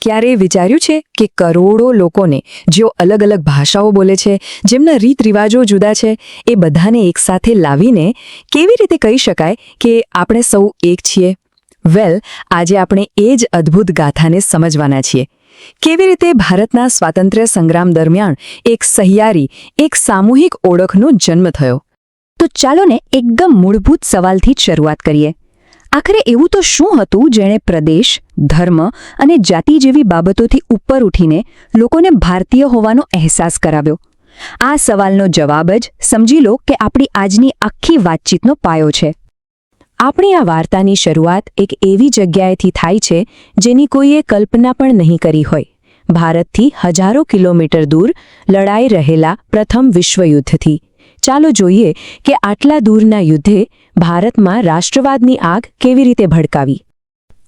ક્યારેય વિચાર્યું છે કે કરોડો લોકોને જેઓ અલગ અલગ ભાષાઓ બોલે છે, જેમના રીત રિવાજો જુદા છે, એ બધાને એકસાથે લાવીને કેવી રીતે કહી શકાય કે આપણે સૌ એક છીએ? વેલ, આજે આપણે એ જ અદ્ભુત ગાથાને સમજવાના છીએ. કેવી રીતે ભારતના સ્વાતંત્ર્ય સંગ્રામ દરમિયાન એક સહિયારી, એક સામૂહિક ઓળખનો જન્મ થયો. તો ચાલો ને એકદમ મૂળભૂત સવાલથી જ શરૂઆત કરીએ. આખરે એવું તો શું હતું જેણે પ્રદેશ, ધર્મ અને જાતિ જેવી બાબતોથી ઉપર ઉઠીને લોકોને ભારતીય હોવાનો અહેસાસ કરાવ્યો? આ સવાલનો જવાબ જ સમજી લો કે આપણી આજની આખી વાતચીતનો પાયો છે. આપણી આ વાર્તાની શરૂઆત એક એવી જગ્યાએથી થાય છે જેની કોઈએ કલ્પના પણ નહીં કરી હોય. ભારતથી હજારો કિલોમીટર દૂર લડાઈ રહેલા પ્રથમ વિશ્વયુદ્ધથી. ચાલો જોઈએ કે આટલા દૂરના યુદ્ધે ભારતમાં રાષ્ટ્રવાદની આગ કેવી રીતે ભડકાવી.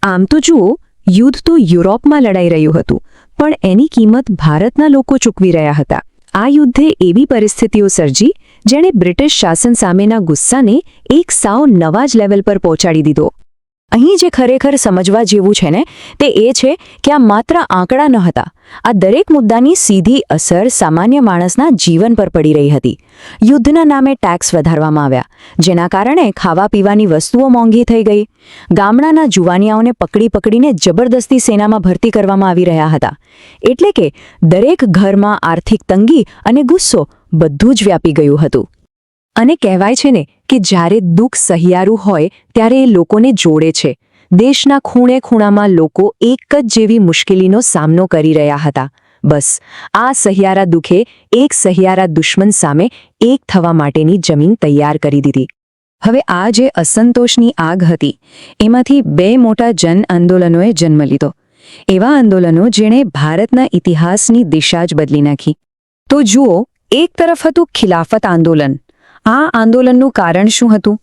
આમ તો જુઓ, યુદ્ધ તો યુરોપમાં લડાઈ રહ્યું હતું, પણ એની કિંમત ભારતના લોકો ચૂકવી રહ્યા હતા. આ યુદ્ધે એવી પરિસ્થિતિઓ સર્જી જેણે બ્રિટિશ શાસન સામેના ગુસ્સાને એક સાવ નવા જ લેવલ પર પહોંચાડી દીધો. અહીં જે ખરેખર સમજવા જેવું છે ને, તે એ છે કે આ માત્ર આંકડા ન હતા. આ દરેક મુદ્દાની સીધી અસર સામાન્ય માણસના જીવન પર પડી રહી હતી. યુદ્ધના નામે ટેક્સ વધારવામાં આવ્યા, જેના કારણે ખાવા પીવાની વસ્તુઓ મોંઘી થઈ ગઈ. ગામડાના જુવાનિયાઓને પકડીને જબરદસ્તી સેનામાં ભરતી કરવામાં આવી રહ્યા હતા. એટલે કે દરેક ઘરમાં આર્થિક તંગી અને ગુસ્સો બધું જ વ્યાપી ગયું હતું. અને કહેવાય છે ને કે જ્યારે દુઃખ સહિયારું હોય ત્યારે એ લોકોને જોડે છે. દેશના ખૂણે ખૂણામાં લોકો એક જ જેવી મુશ્કેલીનો સામનો કરી રહ્યા હતા. બસ આ સહિયારા દુઃખે એક સહિયારા દુશ્મન સામે એક થવા માટેની જમીન તૈયાર કરી દીધી. હવે આ જે અસંતોષની આગ હતી, એમાંથી બે મોટા જન આંદોલનોએ જન્મ લીધો. એવા આંદોલનો જેણે ભારતના ઇતિહાસની દિશા જ બદલી નાખી. તો જુઓ, એક તરફ હતું ખિલાફત આંદોલન. આ આંદોલનનું કારણ શું હતું?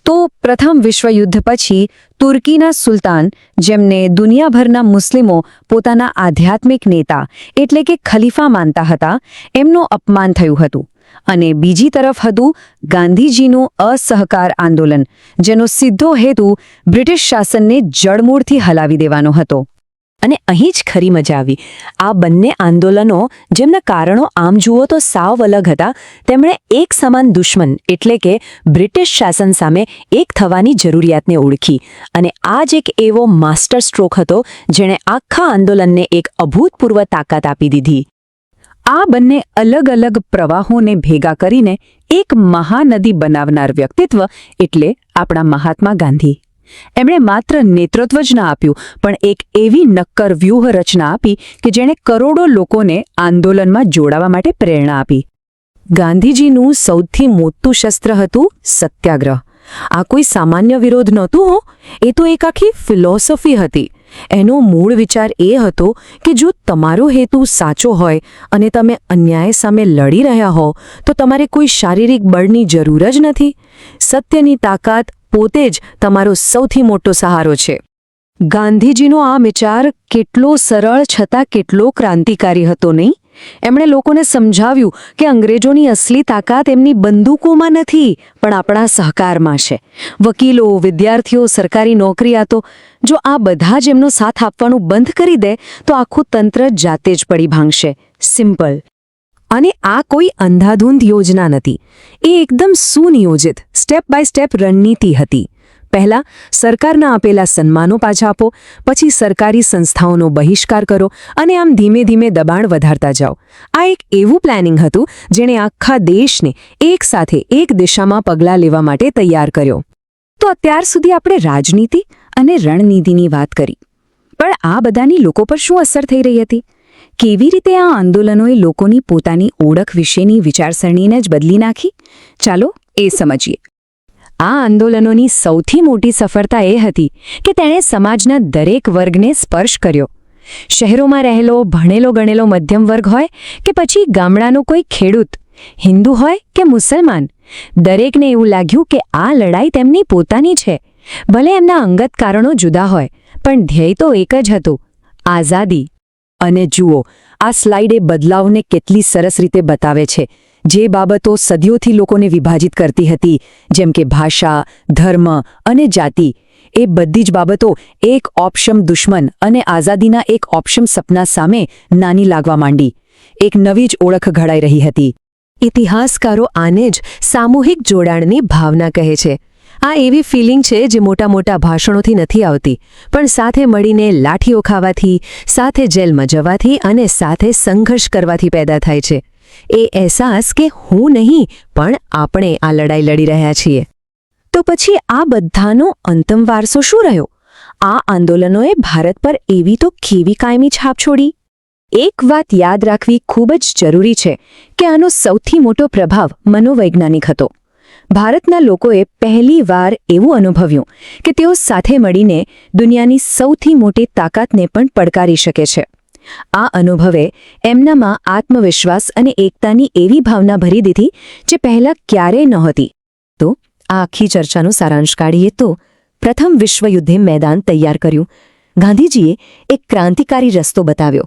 તો પ્રથમ વિશ્વયુદ્ધ પછી તુર્કીના સુલતાન, જેમને દુનિયાભરના મુસ્લિમો પોતાના આધ્યાત્મિક નેતા એટલે કે ખલીફા માનતા હતા, એમનું અપમાન થયું હતું. અને બીજી તરફ હતું ગાંધીજીનું અસહકાર આંદોલન, જેનો સીધો હેતુ બ્રિટિશ શાસનને જડમૂળથી હલાવી દેવાનો હતો. અને અહીં જ ખરી મજા આવી. આ બંને આંદોલનો, જેમના કારણો આમ જુઓ તો સાવ અલગ હતા, તેમણે એક સમાન દુશ્મન એટલે કે બ્રિટિશ શાસન સામે એક થવાની જરૂરિયાતને ઓળખી. અને આ જ એક એવો માસ્ટર સ્ટ્રોક હતો જેણે આખા આંદોલનને એક અભૂતપૂર્વ તાકાત આપી દીધી. આ બંને અલગ અલગ પ્રવાહોને ભેગા કરીને એક મહાનદી બનાવનાર વ્યક્તિત્વ એટલે આપણા મહાત્મા ગાંધી. એમણે માત્ર નેતૃત્વ જ ના આપ્યું, પણ એક એવી નક્કર વ્યૂહરચના આપી કે જેણે કરોડો લોકોને આંદોલનમાં જોડાવા માટે પ્રેરણા આપી. ગાંધીજીનું સૌથી મોટું શસ્ત્ર હતું સત્યાગ્રહ. આ કોઈ સામાન્ય વિરોધ નહોતું હો, એ તો એક આખી ફિલોસોફી હતી. એનો મૂળ વિચાર એ હતો કે જો તમારો હેતુ સાચો હોય અને તમે અન્યાય સામે લડી રહ્યા હો, તો તમારે કોઈ શારીરિક બળની જરૂર જ નથી. સત્યની તાકાત પોતે જ તમારો સૌથી મોટો સહારો છે. ગાંધીજીનો આ વિચાર કેટલો સરળ છતાં કેટલો ક્રાંતિકારી હતો નહીં? એમણે લોકોને સમજાવ્યું કે અંગ્રેજોની અસલી તાકાત એમની બંદૂકોમાં નથી, પણ આપણા સહકારમાં છે. વકીલો, વિદ્યાર્થીઓ, સરકારી નોકરીયાતો, જો આ બધા જ એમનો સાથ આપવાનું બંધ કરી દે તો આખું તંત્ર જાતે જ પડી ભાંગશે. સિમ્પલ. અને આ કોઈ અંધાધૂંધ યોજના નથી. એ એકદમ સુનિયોજિત સ્ટેપ બાય સ્ટેપ રણનીતિ હતી. પહેલા સરકારના આપેલા સન્માનો પાછા આપો, પછી સરકારી સંસ્થાઓનો બહિષ્કાર કરો, અને આમ ધીમે ધીમે દબાણ વધારતા જાઓ. આ એક એવું પ્લાનિંગ હતું જેણે આખા દેશને એક સાથે એક દિશામાં પગલાં લેવા માટે તૈયાર કર્યો. તો અત્યાર સુધી આપણે રાજનીતિ અને રણનીતિની વાત કરી, પણ આ બધાની લોકો પર શું અસર થઈ રહી હતી? કેવી રીતે આ આંદોલનોએ લોકોની પોતાની ઓળખ વિશેની વિચારસરણીને જ બદલી નાખી? ચાલો એ સમજીએ. આ આંદોલનોની સૌથી મોટી સફળતા એ હતી કે તેણે સમાજના દરેક વર્ગને સ્પર્શ કર્યો. શહેરોમાં રહેલો ભણેલો ગણેલો મધ્યમ વર્ગ હોય કે પછી ગામડાનો કોઈ ખેડૂત, હિન્દુ હોય કે મુસલમાન, દરેકને એવું લાગ્યું કે આ લડાઈ તેમની પોતાની છે. ભલે એમના અંગત કારણો જુદા હોય, પણ ધ્યેય તો એક જ હતું: આઝાદી. અને જુઓ, આ સ્લાઇડ એ બદલાવને કેટલી સરસ રીતે બતાવે છે. જે બાબતો સદીઓથી લોકોને વિભાજિત કરતી હતી, જેમ કે ભાષા, ધર્મ અને જાતિ, એ બધી જ બાબતો એક ઓપશમ દુશ્મન અને આઝાદીના એક ઓપશમ સપના સામે નાની લાગવા માંડી. એક નવી જ ઓળખ ઘડાઈ રહી હતી. ઇતિહાસકારો આને જ સામૂહિક જોડાણની ભાવના કહે છે. આ એવી ફિલિંગ છે જે મોટા મોટા ભાષણોથી નથી આવતી, પણ સાથે મળીને લાઠીઓ ખાવાથી, સાથે જેલમાં જવાથી અને સાથે સંઘર્ષ કરવાથી પેદા થાય છે. એ અહેસાસ કે હું નહીં પણ આપણે આ લડાઈ લડી રહ્યા છીએ. તો પછી આ બધાનો અંતિમ વારસો શું રહ્યો? આ આંદોલનોએ ભારત પર એવી તો કેવી કાયમી છાપ છોડી? એક વાત યાદ રાખવી ખૂબ જ જરૂરી છે કે આનો સૌથી મોટો પ્રભાવ મનોવૈજ્ઞાનિક હતો. ભારતના લોકોએ પહેલીવાર એવું અનુભવ્યું કે તેઓ સાથે મળીને દુનિયાની સૌથી મોટી તાકાતને પણ પડકારી શકે છે. આ અનુભવે એમનામાં આત્મવિશ્વાસ અને એકતાની એવી ભાવના ભરી દીધી જે પહેલાં ક્યારેય નહોતી. તો આ આખી ચર્ચાનો સારાંશ કાઢીએ તો પ્રથમ વિશ્વયુદ્ધે મેદાન તૈયાર કર્યું. ગાંધીજીએ એક ક્રાંતિકારી રસ્તો બતાવ્યો.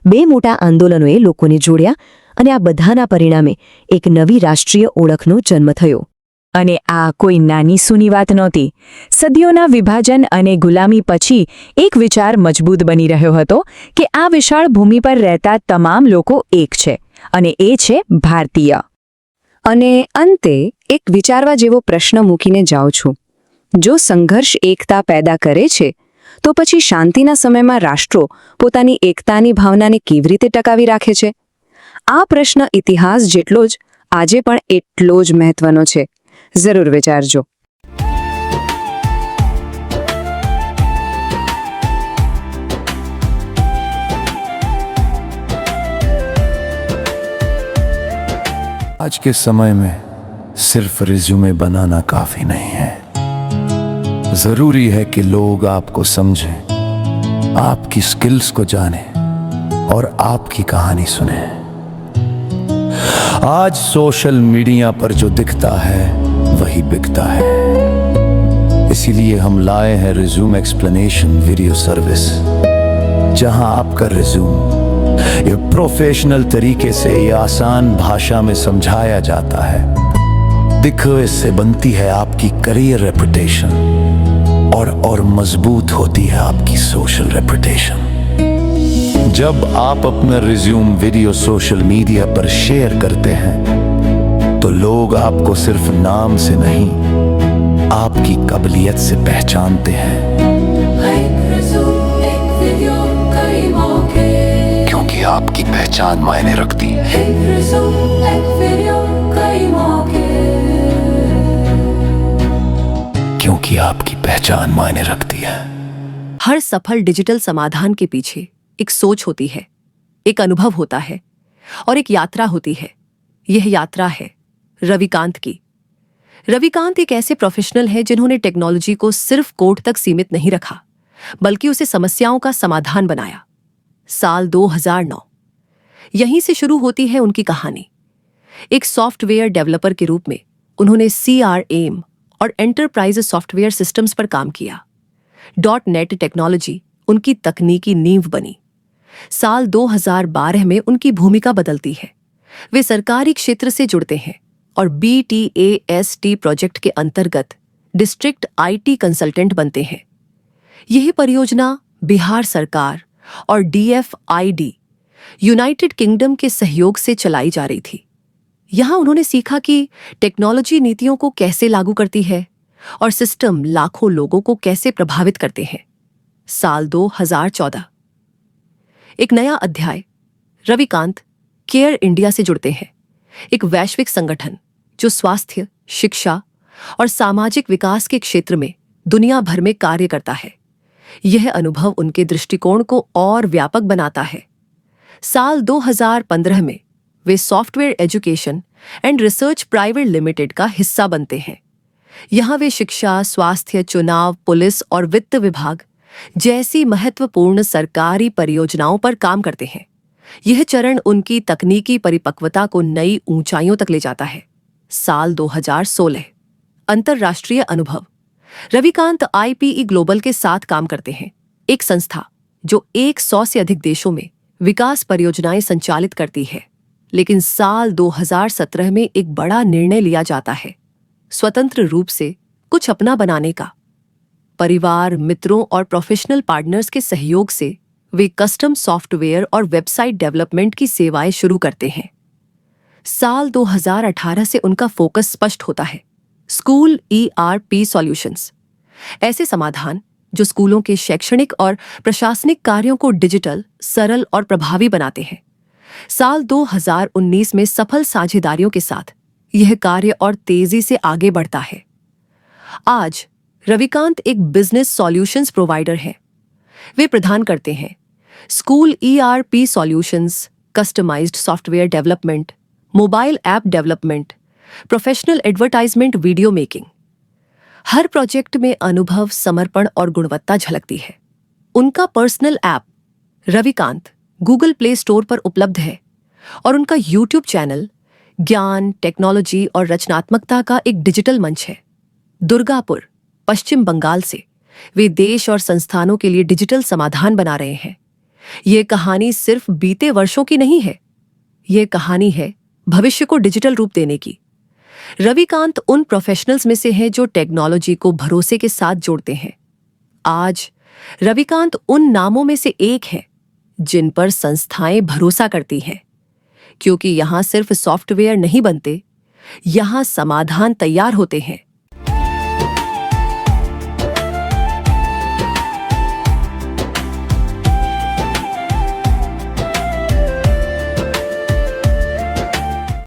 2 મોટા આંદોલનોએ લોકોને જોડ્યા અને આ બધાના પરિણામે એક નવી રાષ્ટ્રીય ઓળખનો જન્મ થયો. અને આ કોઈ નાની સૂની વાત નહોતી. સદીઓના વિભાજન અને ગુલામી પછી એક વિચાર મજબૂત બની રહ્યો હતો કે આ વિશાળ ભૂમિ પર રહેતા તમામ લોકો એક છે અને એ છે ભારતીય. અને અંતે એક વિચારવા જેવો પ્રશ્ન મૂકીને જાઉં છું. જો સંઘર્ષ એકતા પેદા કરે છે તો પછી શાંતિના સમયમાં રાષ્ટ્રો પોતાની એકતાની ભાવનાને કેવી રીતે ટકાવી રાખે છે? આ પ્રશ્ન ઇતિહાસ જેટલો જ આજે પણ એટલો જ મહત્વનો છે. જરૂર વિચારજો. आज के समय में सिर्फ रिज्यूमे बनाना काफी नहीं है. जरूरी है कि लोग आपको समझें, आपकी स्किल्स को जानें और आपकी कहानी सुने. आज सोशल मीडिया पर जो दिखता है वही बिकता है. इसीलिए हम लाए हैं रिज्यूम एक्सप्लेनेशन वीडियो सर्विस, जहां आपका रिज्यूम ये प्रोफेशनल तरीके से ये आसान भाषा में समझाया जाता है. दिखो, इससे बनती है आपकी करियर रेपुटेशन और मजबूत होती है आपकी सोशल रेपुटेशन. जब आप अपना रिज्यूम वीडियो सोशल मीडिया पर शेयर करते हैं तो लोग आपको सिर्फ नाम से नहीं, आपकी काबिलियत से पहचानते हैं. क्योंकि आपकी पहचान मायने रखती है. क्योंकि आपकी पहचान मायने रखती है. हर सफल डिजिटल समाधान के पीछे एक सोच होती है, एक अनुभव होता है और एक यात्रा होती है. यह यात्रा है रविकांत की. रविकांत एक ऐसे प्रोफेशनल हैं जिन्होंने टेक्नोलॉजी को सिर्फ कोड तक सीमित नहीं रखा, बल्कि उसे समस्याओं का समाधान बनाया. साल 2009 यहीं से शुरू होती है उनकी कहानी. एक सॉफ्टवेयर डेवलपर के रूप में उन्होंने CRM और एंटरप्राइज सॉफ्टवेयर सिस्टम्स पर काम किया. .NET टेक्नोलॉजी उनकी तकनीकी नींव बनी. साल 2012 में उनकी भूमिका बदलती है. वे सरकारी क्षेत्र से जुड़ते हैं और BTAST प्रोजेक्ट के अंतर्गत डिस्ट्रिक्ट IT कंसल्टेंट बनते हैं. यह परियोजना बिहार सरकार और DFID यूनाइटेड किंगडम के सहयोग से चलाई जा रही थी. यहां उन्होंने सीखा कि टेक्नोलॉजी नीतियों को कैसे लागू करती है और सिस्टम लाखों लोगों को कैसे प्रभावित करते हैं. साल 2014 एक नया अध्याय. रविकांत केयर इंडिया से जुड़ते हैं, एक वैश्विक संगठन जो स्वास्थ्य, शिक्षा और सामाजिक विकास के क्षेत्र में दुनिया भर में कार्य करता है. यह अनुभव उनके दृष्टिकोण को और व्यापक बनाता है. साल 2015 में वे software education and research private limited का हिस्सा बनते हैं. यहां वे शिक्षा, स्वास्थ्य, चुनाव, पुलिस और वित्त विभाग जैसी महत्वपूर्ण सरकारी परियोजनाओं पर काम करते हैं. यह चरण उनकी तकनीकी परिपक्वता को नई ऊंचाइयों तक ले जाता है. साल 2016 अंतर्राष्ट्रीय अनुभव. रविकांत IPE ग्लोबल के साथ काम करते हैं, एक संस्था जो 100 से अधिक देशों में विकास परियोजनाएं संचालित करती है. लेकिन साल 2017 में एक बड़ा निर्णय लिया जाता है, स्वतंत्र रूप से कुछ अपना बनाने का. परिवार, मित्रों और प्रोफेशनल पार्टनर्स के सहयोग से वे कस्टम सॉफ्टवेयर और वेबसाइट डेवलपमेंट की सेवाएं शुरू करते हैं। साल 2018 से उनका फोकस स्पष्ट होता है, स्कूल ERP सॉल्यूशंस, ऐसे समाधान जो स्कूलों के शैक्षणिक और प्रशासनिक कार्यों को डिजिटल, सरल और प्रभावी बनाते हैं। साल 2019 में सफल साझेदारियों के साथ यह कार्य और तेजी से आगे बढ़ता है। आज रविकांत एक बिजनेस सॉल्यूशंस प्रोवाइडर हैं। वे प्रदान करते हैं school ERP solutions, customised software development, mobile app development, professional advertisement, video making. हर प्रोजेक्ट में अनुभव, समर्पण और गुणवत्ता झलकती है। उनका personal app Ravikant Google play store पर उपलब्ध है और उनका YouTube चैनल ज्ञान, टेक्नोलॉजी और रचनात्मकता का एक डिजिटल मंच है। दुर्गापुर, पश्चिम बंगाल से वे देश और संस्थानों के लिए डिजिटल समाधान बना रहे हैं। ये कहानी सिर्फ बीते वर्षों की नहीं है, ये कहानी है भविष्य को डिजिटल रूप देने की। रविकांत उन प्रोफेशनल्स में से हैं जो टेक्नोलॉजी को भरोसे के साथ जोड़ते हैं। आज रविकांत उन नामों में से एक है जिन पर संस्थाएं भरोसा करती हैं, क्योंकि यहां सिर्फ सॉफ्टवेयर नहीं बनते, यहां समाधान तैयार होते हैं